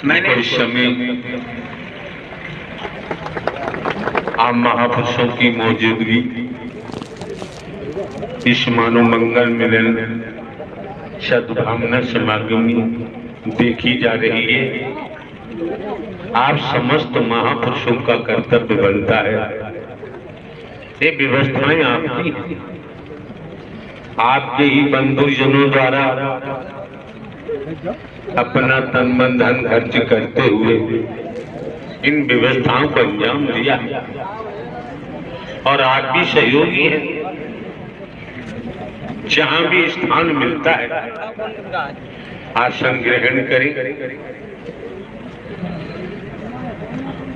भविष्य में आप महापुरुषों की मौजूदगी इस मानव मंगल मिलन सद्भावना समागम में देखी जा रही है। आप समस्त महापुरुषों का कर्तव्य बनता है, ये व्यवस्थाएं आपकी हैं। आपके ही बंधुजनों द्वारा अपना तन मन धन खर्च करते हुए इन व्यवस्थाओं को अंजाम दिया और आप भी सहयोगी हैं। जहां भी स्थान मिलता है आसन ग्रहण करें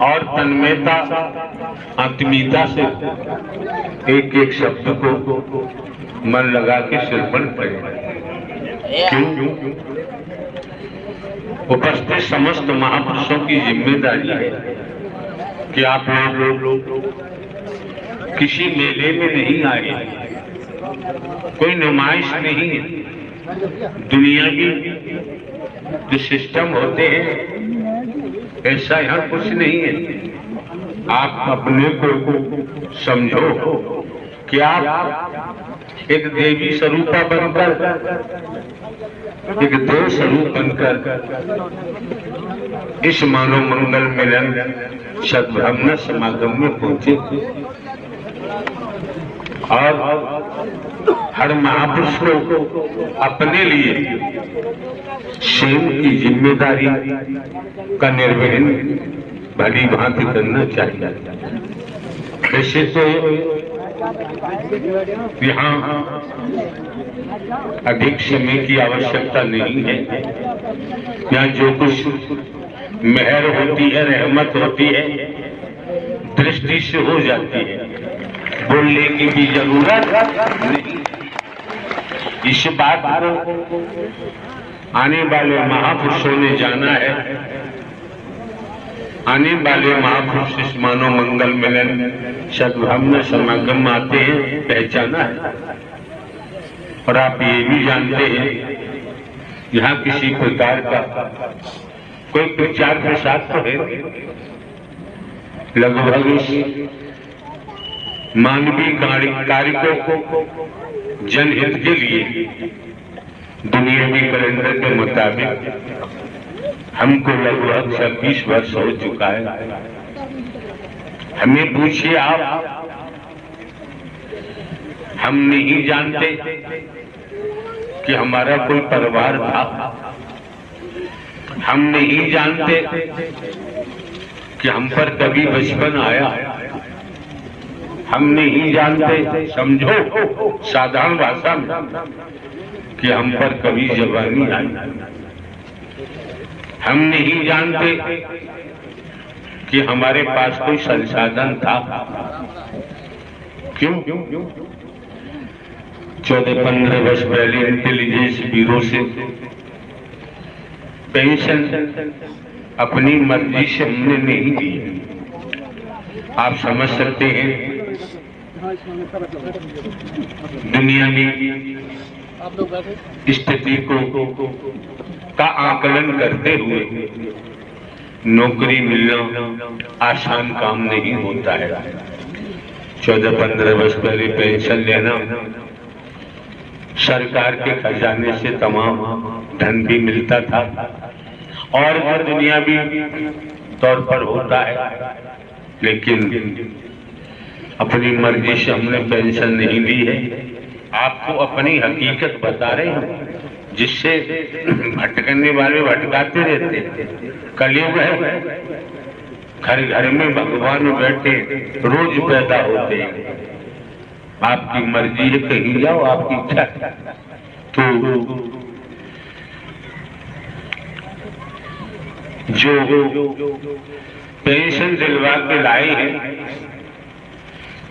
और तन्मयता आत्मीयता से एक एक शब्द को मन लगा के श्रवण करें। क्यों? उपस्थित समस्त महापुरुषों की जिम्मेदारी है कि आप लोग किसी मेले में नहीं आए, कोई नुमाइश नहीं है। दुनिया की जो सिस्टम होते हैं ऐसा यहाँ कुछ नहीं है। आप अपने को समझो कि आप एक देवी स्वरूपा बनकर, एक देव स्वरूप बनकर इस मानव मंगल मिलन सद्भावना समागम में पहुंचे और हर महापुरुष को अपने लिए स्वयं की जिम्मेदारी का निर्वहन भली भांति करना चाहिए। वैसे तो यहाँ अधिक समय की आवश्यकता नहीं है। यहाँ जो कुछ मेहर होती है, रहमत होती है, दृष्टि से हो जाती है, बोलने की भी जरूरत नहीं। इस बात को आने वाले महापुरुषों ने जाना है। आने वाले महापुरुष इस मानव मंगल मिलन सद्भावना समागम में आते हैं, पहचाना है। और आप ये भी जानते हैं यहाँ किसी प्रकार का कोई प्रचार प्रसार तो है, लगभग इस मानवीय कार्यों को जनहित के लिए दुनियावी कैलेंडर के मुताबिक हमको लगभग 26 वर्ष हो चुका है। हमें पूछिए आप, हम नहीं जानते कि हमारा कोई परिवार था, हम नहीं जानते कि हम पर कभी बचपन आया, हम नहीं जानते, समझो साधारण भाषा में, कि हम पर कभी जवानी आई। हम नहीं जानते कि हमारे पास कोई संसाधन था। क्यों? 14-15 वर्ष पहले इंटेलिजेंस ब्यूरो से पेंशन अपनी मर्जी से हमने नहीं दी। आप समझ सकते हैं दुनिया की स्थिति को का आकलन करते हुए नौकरी मिलना आसान काम नहीं होता है। 14-15 वर्ष पहले पेंशन लेना सरकार के खजाने से तमाम धन भी मिलता था और जो दुनियावी तौर पर होता है, लेकिन अपनी मर्जी से हमने पेंशन नहीं ली है। आपको अपनी हकीकत बता रहे हैं, जिससे भटकने वाले भटकाते रहते। कलयुग है, घर घर में भगवान बैठे रोज पैदा होते हैं। आपकी मर्जी है, कहीं जाओ, आपकी इच्छा। तो जो पेंशन दिलवा के लाए हैं,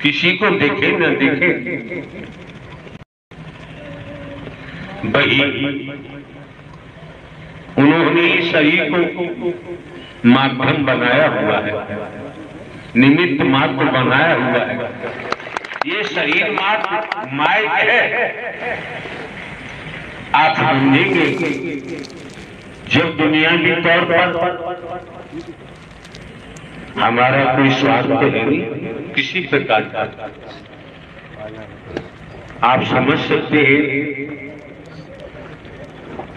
किसी को दिखे न दिखे, वही उन्होंने इस शरीर को माध्यम बनाया हुआ है, निमित्त मात्र बनाया हुआ है। ये शरीर मात्र माइक है। आप समझेंगे जब दुनियावी तौर पर हमारा कोई स्वार्थ है नहीं किसी प्रकार का, आप समझ सकते हैं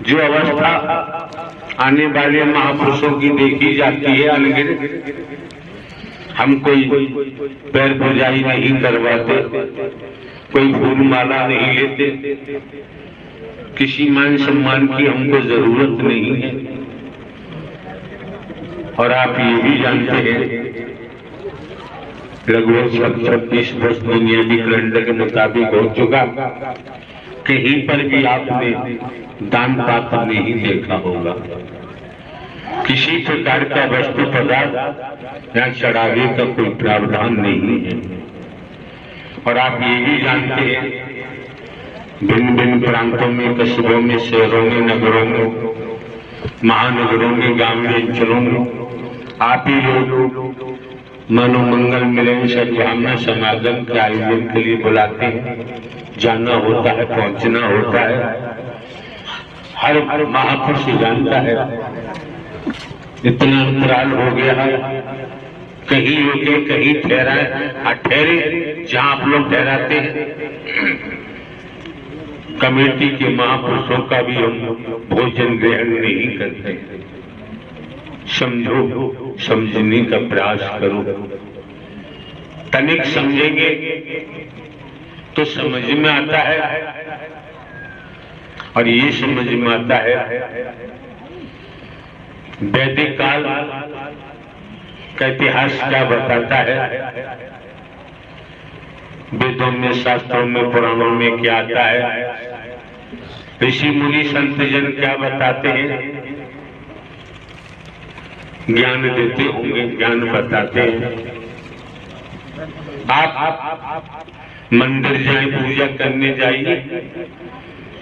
जो अवस्था आने वाले महापुरुषों की देखी जाती है अनगिनत, हम कोई पैर पूजाई नहीं करवाते, कोई फूल माला नहीं लेते, किसी मान सम्मान की हमको जरूरत नहीं है। और आप ये भी जानते हैं लगभग 26 वर्ष दुनियावी कैलेंडर के मुताबिक हो चुका, कहीं पर भी आपने दान पात्र नहीं देखा होगा, किसी प्रकार का वस्तु पदार्थ या चढ़ावे का कोई प्रावधान नहीं है। और आप ये भी जानते हैं भिन्न भिन्न प्रांतों में, कस्बों में, शहरों में, नगरों में, महानगरों में, गांव में, अंचलों में आप ही लोग मनोमंगल मिलन सद्भावना समागम के आयोजन के लिए बुलाते हैं, जाना होता है, पहुंचना होता है। हर महापुरुष जानता है इतना अंतराल हो गया है, कहीं रुके कहीं ठहराए, ठहरे जहां आप लोग ठहराते हैं। कमेटी के महापुरुषों का भी हम भोजन ग्रहण नहीं करते। समझो, समझने का प्रयास करो, तनिक समझेंगे तो समझ में आता है। और ये समझ में आता है वैदिक काल का इतिहास क्या बताता है, वेदों में, शास्त्रों में, पुराणों में क्या आता है, ऋषि मुनि संत जन क्या बताते हैं, ज्ञान देते होंगे, ज्ञान बताते हैं। आप मंदिर जाए पूजा करने जाइए,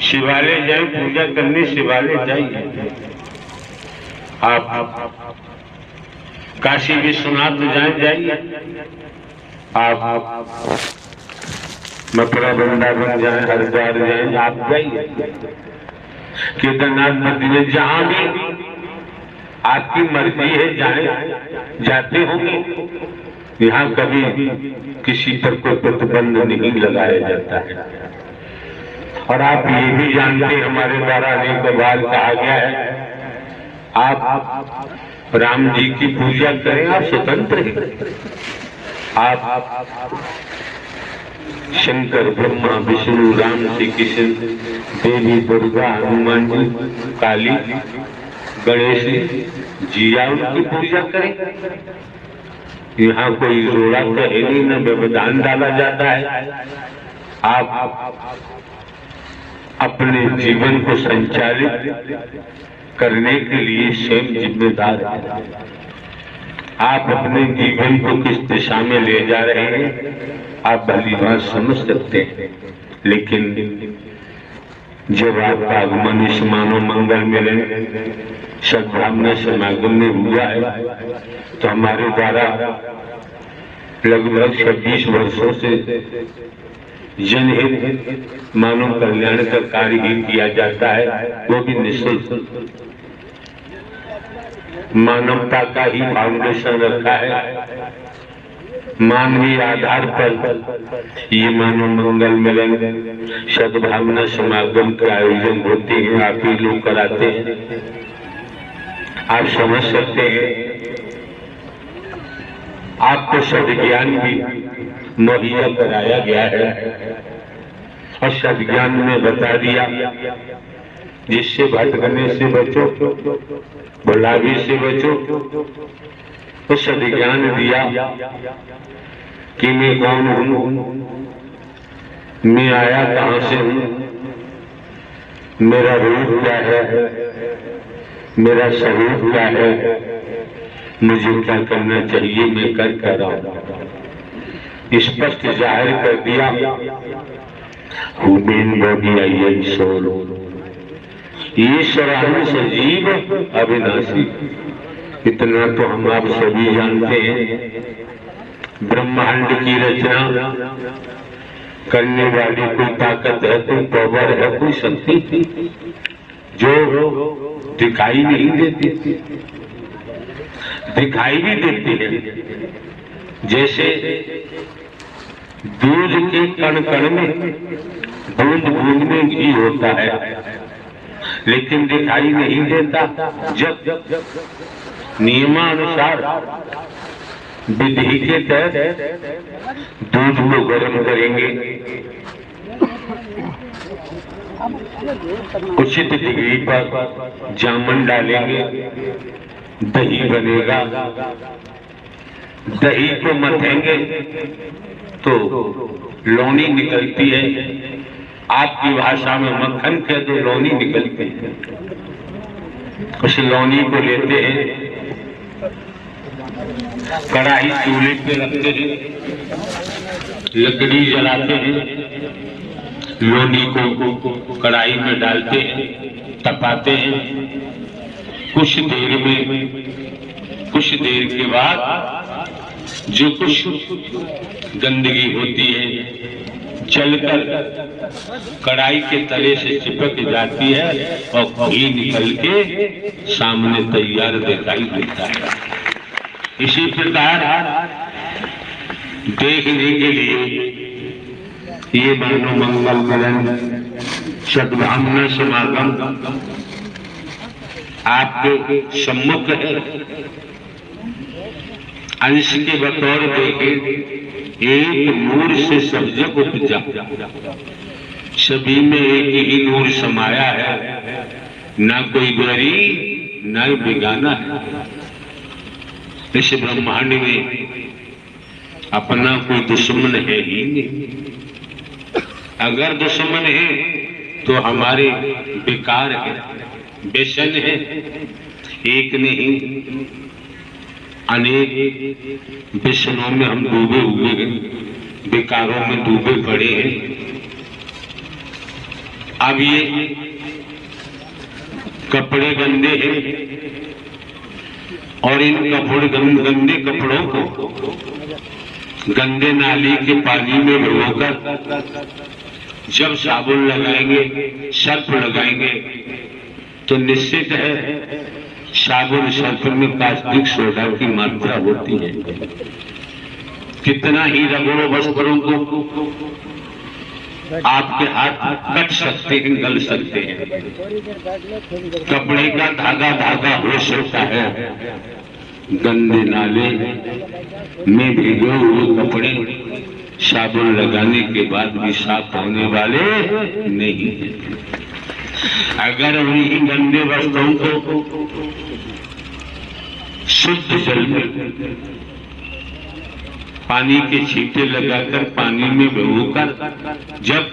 शिवालय जाए पूजा करने शिवालय जाइए, आप काशी विश्वनाथ जाइए, आप मथुरा वृंदावन जाए, हरिद्वार जाए, आप जाइए, केदारनाथ बद्रीनाथ, जहां भी आपकी मर्जी है जाए, जाते होंगे। यहाँ कभी किसी पर कोई प्रतिबंध नहीं लगाया जाता है। और आप ये भी जानते हैं हमारे द्वारा अनेक बार कहा गया है, आप राम जी की पूजा करें, आप स्वतंत्र हैं। आप शंकर, ब्रह्मा, विष्णु, राम, श्री कृष्ण, देवी दुर्गा, हनुमान जी, काली, गणेश जी, उनकी पूजा करें। यहाँ कोई रोड़ा तो है नहीं, न व्यवधान डाला जाता है। आप अपने जीवन को संचालित करने के लिए स्वयं जिम्मेदार हैं। आप अपने जीवन को किस दिशा में ले जा रहे हैं आप भली बात समझ सकते हैं। लेकिन जब आपका आगमन इस मानव मंगल मिलन सद्भावना समागम में हुआ है तो हमारे द्वारा लगभग 26 वर्षों से जनहित मानव कल्याण का कार्य ही किया जाता है, वो भी निःशुल्क। मानवता का ही फाउंडेशन रखा है, मानवीय आधार पर ये मानव मंगल मिलन सद्भावना समागम के आयोजन होते हैं, आप ही लोग कराते हैं। आप समझ सकते हैं, आपको सद्ज्ञान भी मुहैया कराया गया है और सद्ज्ञान में बता दिया जिससे भटकने से बचो, भुलावी से बचो। तो सद्ज्ञान दिया कि मैं कौन हूँ, मैं आया कहाँ से हूँ, मेरा रूप क्या है, मेरा स्वरूप क्या है, मुझे क्या करना चाहिए, मैं कर रहा हूँ। स्पष्ट जाहिर कर दिया human body I am soul, ईश्वर सजीव अविनाशी। इतना तो हम आप सभी जानते हैं। ब्रह्मांड की रचना करने वाली कोई ताकत है, कोई पावर है, कोई शक्ति जो दिखाई नहीं देती, दिखाई भी देती है। जैसे दूध के कण कण में, बूंद बूंद में घी होता है, लेकिन दिखाई नहीं देता। जब नियमानुसार विधि के तहत दूध को गर्म करेंगे, उचित डिग्री पर जामन डालेंगे, दही बनेगा। दही को मथेंगे तो लौनी निकलती है। आपकी भाषा में मक्खन कह दो, लौनी निकलती है। उस लौनी को लेते हैं, कढ़ाई चूल्हे पे रखते हैं, लकड़ी जलाते हैं, लौनी को कढ़ाई में डालते हैं, तपाते हैं। कुछ देर के बाद जो कुछ गंदगी होती है जलकर कढ़ाई के तले से चिपक जाती है और घी निकल के सामने तैयार दिखाई देता है। इसी प्रकार देखने के लिए ये मानो मंगल मिलन सद्भावना समागम आपके सम्मुख है। अंश के बतौर देखे एक नूर से सब जग उपजा, सभी में एक ही नूर समाया है, ना कोई बैरी ना बेगाना है। इस ब्रह्मांड में अपना कोई दुश्मन है ही नहीं। अगर दुश्मन है तो हमारे बेकार है, बेशन है। एक नहीं अनेक व्यसनों में हम डूबे हुए हैं, बेकारों में डूबे पड़े हैं। अब ये कपड़े गंदे हैं और इन गंदे कपड़ों को गंदे नाली के पानी में भिगोकर जब साबुन लगाएंगे, सर्फ लगाएंगे तो निश्चित है साबुन सर्फ में प्लास्टिक सोडा की मात्रा होती है। कितना ही रगड़ो वस्त्रों को, आपके हाथ कट सकते हैं, गल सकते हैं। कपड़े का धागा हो सकता है, गंदे नाले में भीगे हुए कपड़े साबुन लगाने के बाद भी साफ होने वाले नहीं है। अगर उन्हीं गंदे वस्त्रों को शुद्ध जल में पानी के छींटे लगाकर पानी में भिगोकर जब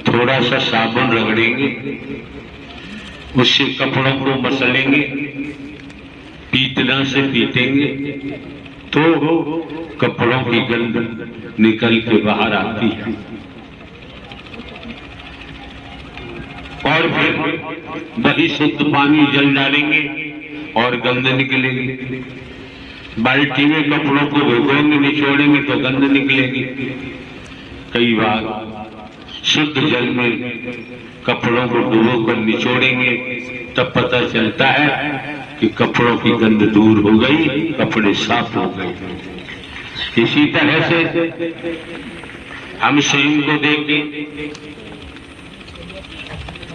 थोड़ा सा साबुन रगड़ेंगे, उससे कपड़ों को मसलेंगे, पीतना से पीटेंगे तो कपड़ों की गंध निकल के बाहर आती है। और फिर वही शुद्ध पानी जल डालेंगे और गंध निकलेगी। बाल्टी में कपड़ों को भिगोएंगे, निचोड़ेंगे तो गंध निकलेगी। कई बार शुद्ध जल में कपड़ों को डुबोकर निचोड़ेंगे तब पता चलता है कि कपड़ों की गंध दूर हो गई, कपड़े साफ हो गए। इसी तरह से हम स्वयं को देखें।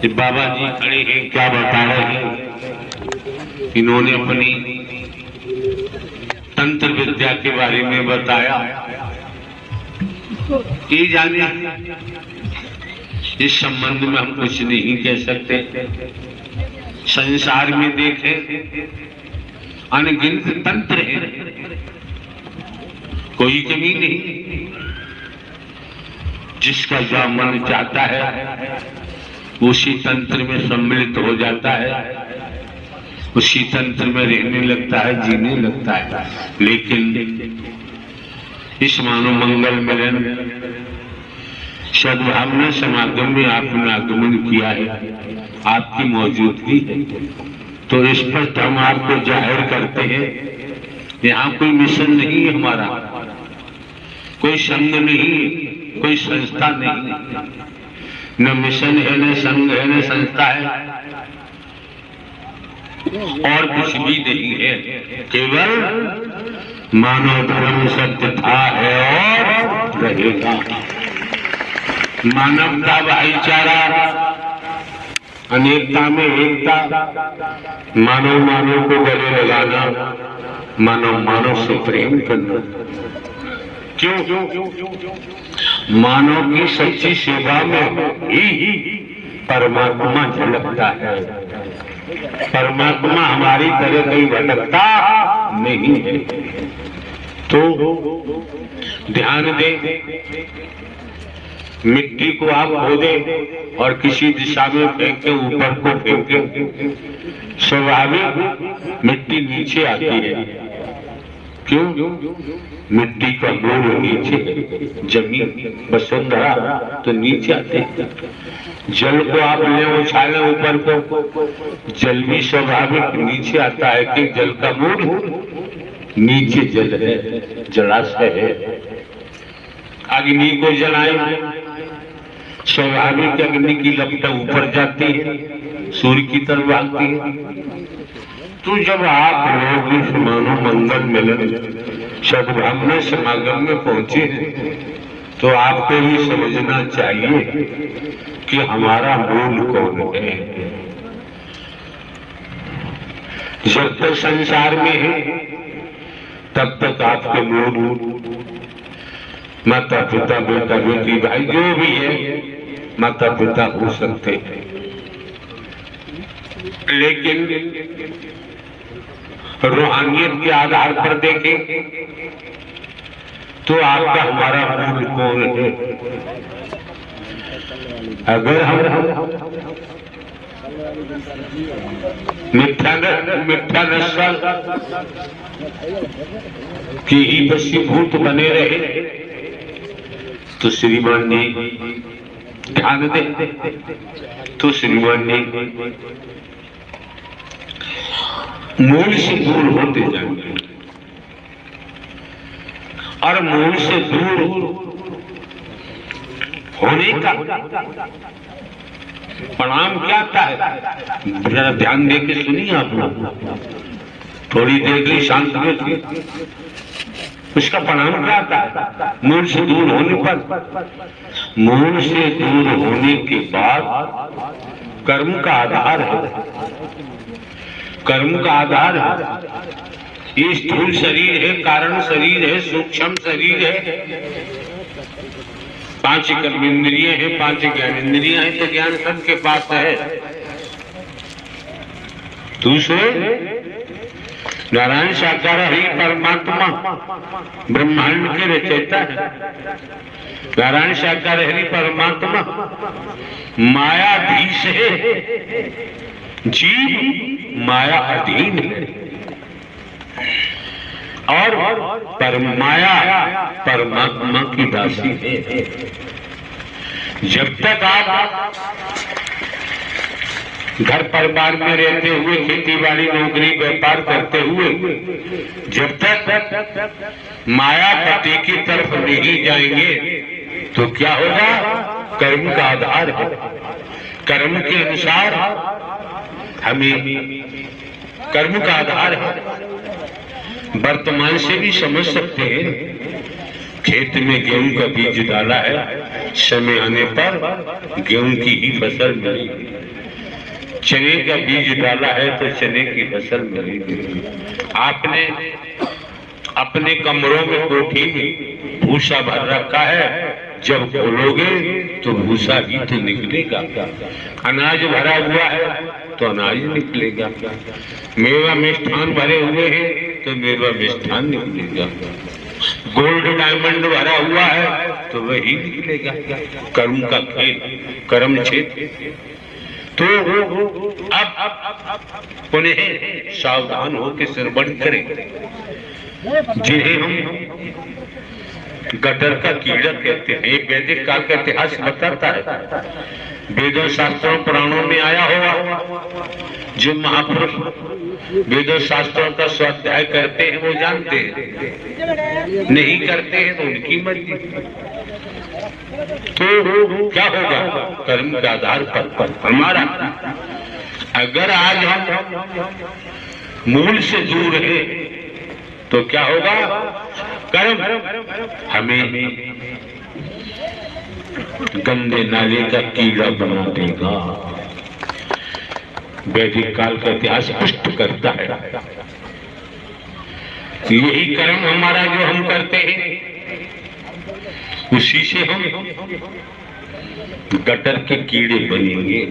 बाबा जी खड़े हैं, क्या बता रहे हैं? इन्होंने अपनी तंत्र विद्या के बारे में बताया। ये जाने इस संबंध में हम कुछ नहीं कह सकते। संसार में देखें अनगिनत तंत्र हैं, कोई कमी नहीं। जिसका जो मन चाहता है उसी तंत्र में सम्मिलित हो जाता है, उसी तंत्र में रहने लगता है, जीने लगता है। लेकिन इस मानव मंगल मिलन सद्भावना समागम में आपने आगमन किया है, आपकी मौजूदगी है, तो इस पर तो हम आपको जाहिर करते हैं। यहाँ कोई मिशन नहीं है हमारा, कोई संघ नहीं, कोई संस्था नहीं, न मिशन है, न संघ है, न संस्था है। और कुछ भी नहीं है, केवल मानव धर्म सत्य था, है और रहेगा। मानवता, भाईचारा, अनेकता में एकता, मानव मानव को गले लगाना, मानव मानव से प्रेम करना। क्यों? मानव की सच्ची सेवा में ही परमात्मा झलकता है। परमात्मा हमारी तरह कहीं भटकता नहीं है। तो ध्यान दे, मिट्टी को आप खोदे और किसी दिशा में फेंके, ऊपर को फेंके, स्वाभाविक मिट्टी नीचे आती है। क्यों? मिट्टी का मूल नीचे, जमीन वसुंधरा तो नीचे आते हैं। जल को आप ले उछाले ऊपर को, जल भी स्वाभाविक नीचे आता है कि जल का मूल नीचे जल है, जलाशय है। अग्नि को जलाए, स्वाभाविक अग्नि की लपटें ऊपर जाती है, सूर्य की तरफ भागती है। तो जब आप लोग इस मानव मंगल मिलन सद्भावना समागम में पहुंचे हैं, तो आपको भी समझना चाहिए कि हमारा मूल कौन है। जब तक संसार में है तब तक आपके मूल माता पिता, बेटा बेटी, भाई जो भी है माता पिता हो सकते हैं। लेकिन रूहानियत के आधार पर देखें तो आपका हमारा मूल कौन है। अगर हम मिथ्या नस्ल की ही वशीभूत बने रहे तो श्रीमान जी ध्यान दे, तो श्रीमान जी मूल से दूर होते जाएंगे। और मूल से दूर होने का परिणाम क्या आता है? जरा ध्यान दे के सुनिए आप लोग, थोड़ी देर के लिए शांत बैठिए। उसका परिणाम क्या आता है? मूल से दूर होने पर, मूल से दूर होने के बाद कर्म का आधार है। कर्म का आधार है। ये स्थूल शरीर है, कारण शरीर है, सूक्ष्म शरीर है, 5 कर्मेंद्रिय है, 5 ज्ञानेंद्रियां हैं। तो ज्ञान सबके पास है। दूसरे नारायण साकार ही परमात्मा ब्रह्मांड के रचयिता है। नारायण साकार हरि परमात्मा मायाधीश है, जीव माया अधीन है। और माया परमात्मा की दासी है। जब तक आप घर परिवार में रहते हुए, खेती बाड़ी नौकरी व्यापार करते हुए, जब तक माया पति की तरफ नहीं जाएंगे तो क्या होगा? कर्म का आधार है। कर्म के अनुसार हमें कर्म का आधार है। वर्तमान से भी समझ सकते हैं, खेत में गेहूं का बीज डाला है, समय आने पर गेहूं की ही फसल मिलेगी। चने का बीज डाला है तो चने की फसल मिलेगी। आपने अपने कमरों में, कोठी में भूसा भर रखा है, जब खोलोगे तो भूसा ही तो निकलेगा। अनाज भरा हुआ है तो अनाज निकलेगा। मेवा मिष्ठान भरे हुए हैं तो मेवा मिष्ठान निकलेगा। गोल्ड डायमंड भरा हुआ है तो वही निकलेगा। कर्म का खेल, कर्म क्षेत्र। तो अब पुनः सावधान होकर श्रवण करें। जिन्हें हम गटर का कीड़ा कहते हैं, ये वैदिक काल का इतिहास बताता है। वेदों शास्त्रों पुराणों में आया होगा। जो महापुरुष वेदों शास्त्रों का स्वाध्याय करते हैं वो जानते हैं, नहीं करते हैं तो उनकी मर्जी। तो क्या होगा? कर्म के आधार पर हमारा अगर आज हम मूल से दूर है तो क्या होगा? कर्म हमें गंदे नाले का कीड़ा बना देगा। वैदिक काल का इतिहास पुष्ट करता है। यही कर्म हमारा जो हम करते हैं, उसी से हम गटर के कीड़े बनेंगे।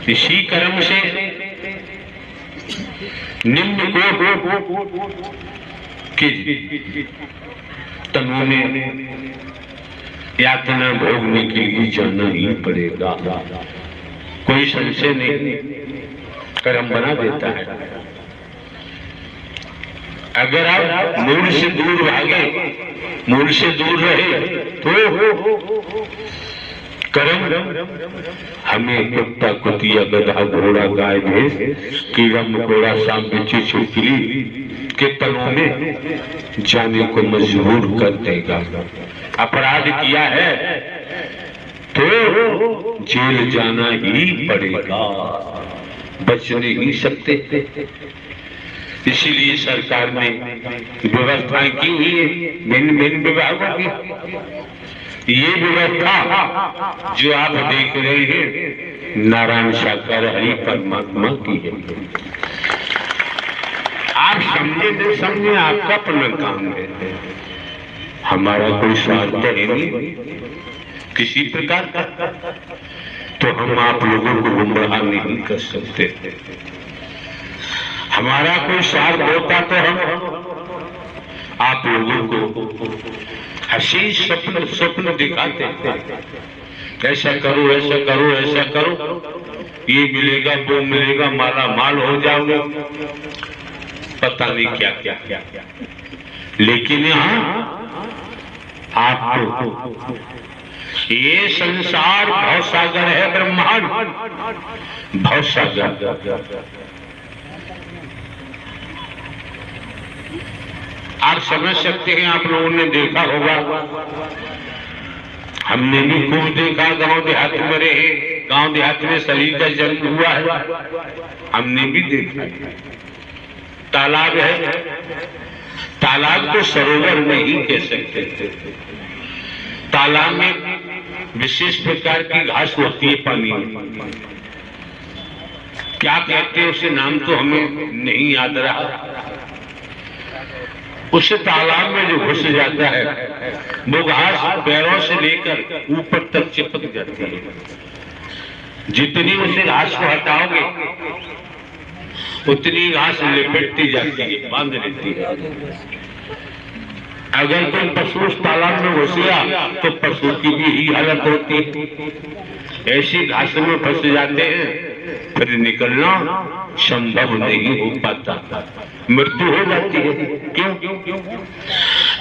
इसी कर्म से निम्न को के तनु में यातना भोगने के लिए जाना ही पड़ेगा। कोई संशय नहीं, कर्म बना देता है। अगर आप मूल से दूर भागे, मूल से दूर रहे तो कर्म हमें कुत्ता कुतिया गधा घोड़ा गाय भैंस कीड़ा मकोड़ा सांप बिच्छू छिपकली के तलों में जाने को मजबूर कर देगा। अपराध किया है तो जेल जाना ही पड़ेगा, बच नहीं सकते। इसीलिए सरकार ने व्यवस्थाएं की हुई है भिन्न भिन्न विभागों की। ये व्यवस्था जो आप देख रहे हैं नारायण साकार हरि परमात्मा की है। आप समझे नहीं समझे, आपका अपना काम है। हमारा कोई स्वार्थ है नहीं किसी प्रकार का, तो हम आप लोगों को गुमराह नहीं कर सकते। हमारा कोई स्वार्थ होता तो हम आप लोगों को हसी स्वप्न दिखाते, ऐसा करो ऐसा करो ऐसा करो, ये मिलेगा वो मिलेगा, माला माल हो जाओगे, पता नहीं क्या क्या क्या। लेकिन यहाँ आपको ये संसार भवसागर है, ब्रह्मांड भवसागर। आप समझ सकते हैं, आप लोगों ने देखा होगा, हमने भी खूब देखा, गांव देहात में रहे, गांव देहात में शरीर का जन्म हुआ है, हमने भी देखा। तालाब है, तालाब को सरोवर नहीं कह सकते। तालाब में विशेष प्रकार की घास होती है पानी में, क्या कहते हैं उसे, नाम तो हमें नहीं याद रहा। उस तालाब में जो घुस जाता है वो घास पैरों से लेकर ऊपर तक चिपक जाती है। जितनी उसे घास को हटाओगे उतनी घास लिपटती जाती है, बांध लेती है। अगर कोई पशु उस तालाब में घुस गया तो पशु की भी यही हालत होती है। ऐसी घास में फंस जाते हैं, फिर निकलना संभव नहीं हो पाता, मृत्यु हो जाती है। क्यों?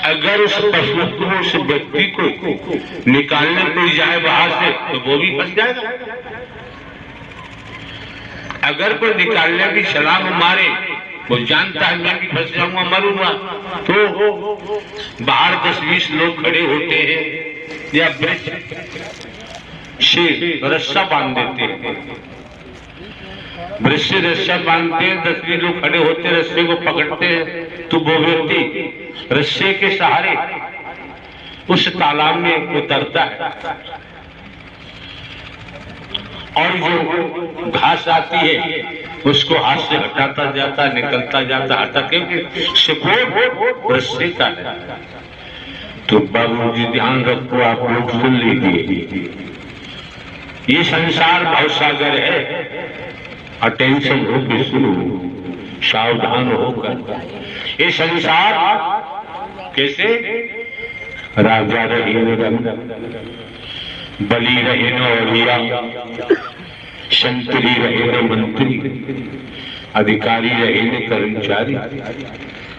अगर उस पशु को, उस व्यक्ति को निकालने कोई जाए बाहर से तो वो भी फंस जाएगा। अगर कोई निकालने की छलांग मारे, वो जानता है मैं भी फंस जाऊंगा, मरूंगा, तो बाहर 10-20 लोग खड़े होते हैं या वृक्ष से रस्सा बांध देते हैं। वृक्ष से रस्सा बांधते हैं, 10-20 लोग खड़े होते हैं, रस्से को पकड़ते हैं, तो वो व्यक्ति रस्से के सहारे उस तालाब में उतरता है और जो घास आती है उसको हाथ से हटाता जाता, निकलता जाता, हटा, क्योंकि सपोर्ट रस्से का है। तो बाबूजी ध्यान रखो, आप लोग सुन लीजिए, ये संसार भवसागर है। अटेंशन होकर सुनो, सावधान होकर। ये संसार कैसे? राजा रहे न बलि रहे न औरिया, संतरी रहे न मंत्री, अधिकारी रहे न कर्मचारी,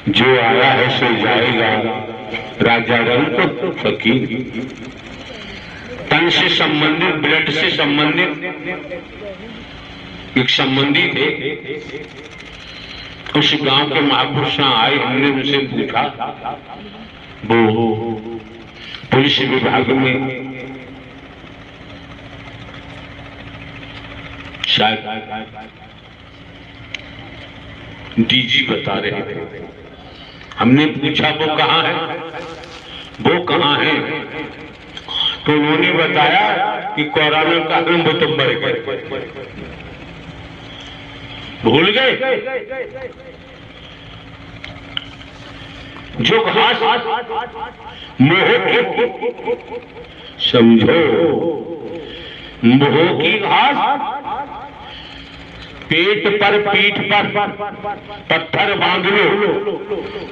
जो आया है सो जाएगा, राजा रंग तो फकीर। तन से संबंधित, ब्लड से संबंधित एक संबंधी थे, उस गांव के महापुरुष आए, हमने उनसे पूछा, वो पुलिस विभाग में शायद डीजी बता रहे थे। हमने पूछा वो कहाँ है, वो कहाँ है, तो उन्होंने बताया कि कोरोना का वो तो मर गए, भूल गए। जो घास मोह की, समझो, मोह की घास पेट पर पीठ पर पत्थर बांध लो,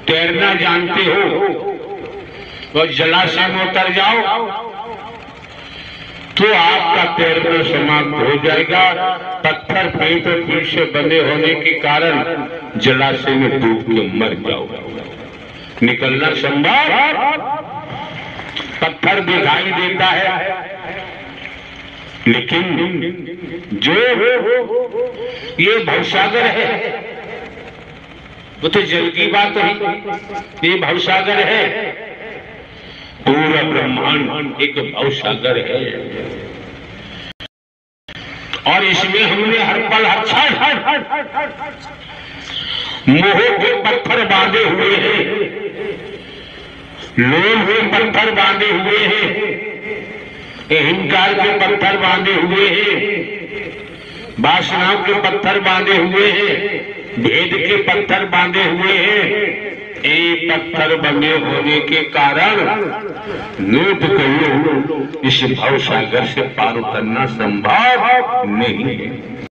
तैरना जानते हो और जलाशय में उतर जाओ तो आपका तैरना समाप्त हो जाएगा। पत्थर पेट और पीठ से बंधे होने के कारण जलाशय में डूब के मर जाओ, निकलना संभव। पत्थर दिखाई देता है लेकिन जो ये भवसागर है वो तो जल की बात है, ये भवसागर है, पूरा ब्रह्मांड एक भवसागर है और इसमें हमने हर पल मोह के पत्थर बांधे हुए हैं, लोभ के पत्थर बांधे हुए हैं, अहंकार के पत्थर बांधे हुए हैं, वासनाओं के पत्थर बांधे हुए हैं, भेद के पत्थर बांधे हुए हैं। ये पत्थर बंधे होने के कारण नोट करो, इस भवसागर से पार करना संभव नहीं है।